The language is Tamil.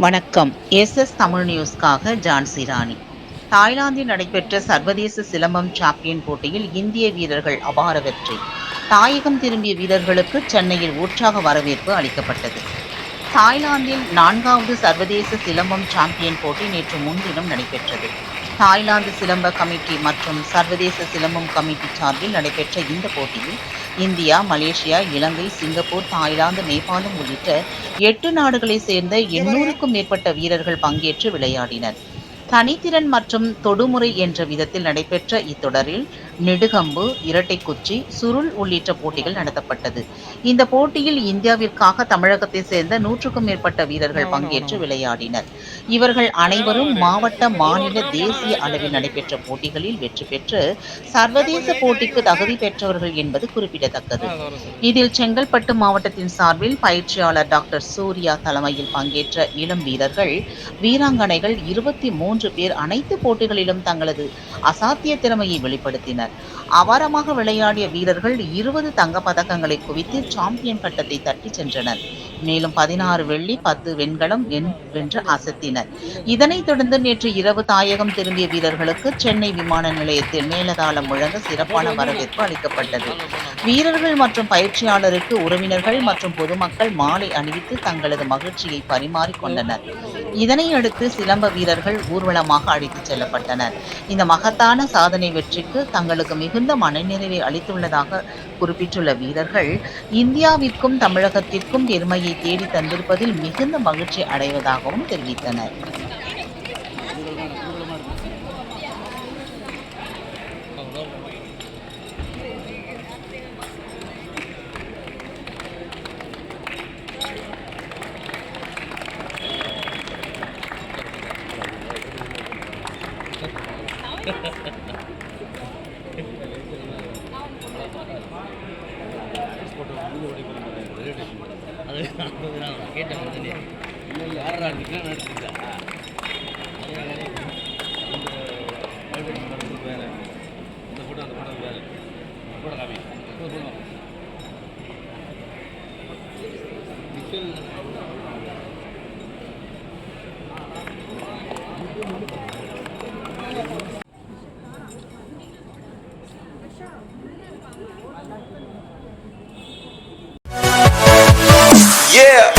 வணக்கம். தமிழ் நியூஸ்க்காக ஜான்சி ராணி. தாய்லாந்தில் நடைபெற்ற சர்வதேச சிலம்பம் சாம்பியன் போட்டியில் இந்திய வீரர்கள் அபார வெற்றி. தாயகம் திரும்பிய வீரர்களுக்கு சென்னையில் உற்சாக வரவேற்பு அளிக்கப்பட்டது. தாய்லாந்தில் 4வது சர்வதேச சிலம்பம் சாம்பியன் போட்டி நேற்று முன்தினம் நடைபெற்றது. தாய்லாந்து சிலம்ப கமிட்டி மற்றும் சர்வதேச சிலம்பம் கமிட்டி சார்பில் நடைபெற்ற இந்த போட்டியில் இந்தியா, மலேசியா, இலங்கை, சிங்கப்பூர், தாய்லாந்து, நேபாளம் உள்ளிட்ட 8 நாடுகளைச் சேர்ந்த 800க்கும் மேற்பட்ட வீரர்கள் பங்கேற்று விளையாடினர். தனித்திறன் மற்றும் தொடுமுறை என்ற விதத்தில் நடைபெற்ற இத்தொடரில் நெடுகம்பு, இரட்டைக்குச்சி, சுருள் உள்ளிட்ட போட்டிகள் நடத்தப்பட்டது. இந்த போட்டியில் இந்தியாவிற்காக தமிழகத்தை சேர்ந்த 100க்கும் மேற்பட்ட வீரர்கள் பங்கேற்று விளையாடினர். இவர்கள் அனைவரும் மாவட்ட, மாநில, தேசிய அளவில் நடைபெற்ற போட்டிகளில் வெற்றி பெற்று சர்வதேச போட்டிக்கு தகுதி பெற்றவர்கள் என்பது குறிப்பிடத்தக்கது. இதில் செங்கல்பட்டு மாவட்டத்தின் சார்பில் பயிற்சியாளர் டாக்டர் சூர்யா தலைமையில் பங்கேற்ற இளம் வீரர்கள், வீராங்கனைகள் 23 பேர் அனைத்து போட்டிகளிலும் தங்களது அசாத்திய திறமையை வெளிப்படுத்தினர். அபாரமாக விளையாடிய வீரர்கள் 20 தங்கப் பதக்கங்களை குவித்து சாம்பியன் பட்டத்தை தட்டிச் சென்றனர். மேலும் 16 வெள்ளி, 10 வெண்கலம் வென்று அசத்தினர். இதனைத் தொடர்ந்து நேற்று இரவு தாயகம் திரும்பிய வீரர்களுக்கு சென்னை விமான நிலையத்தில் மேலதாளம் முழங்க சிறப்பான வரவேற்பு அளிக்கப்பட்டது. வீரர்கள் மற்றும் பயிற்சியாளருக்கு உறவினர்கள் மற்றும் பொதுமக்கள் மாலை அணிவித்து தங்களது மகிழ்ச்சியை பரிமாறிக்கொண்டனர். இதனையடுத்து சிலம்ப வீரர்கள் ஊர்வலமாக அழைத்துச் செல்லப்பட்டனர். இந்த மகத்தான சாதனை வெற்றிக்கு தங்களுக்கு மிகுந்த மனநிறைவை அளித்துள்ளதாக குறிப்பிட்டுள்ள வீரர்கள், இந்தியாவிற்கும் தமிழகத்திற்கும் பெருமையை தேடி தந்திருப்பதில் மிகுந்த மகிழ்ச்சி அடைவதாகவும் தெரிவித்தனர். Yeah.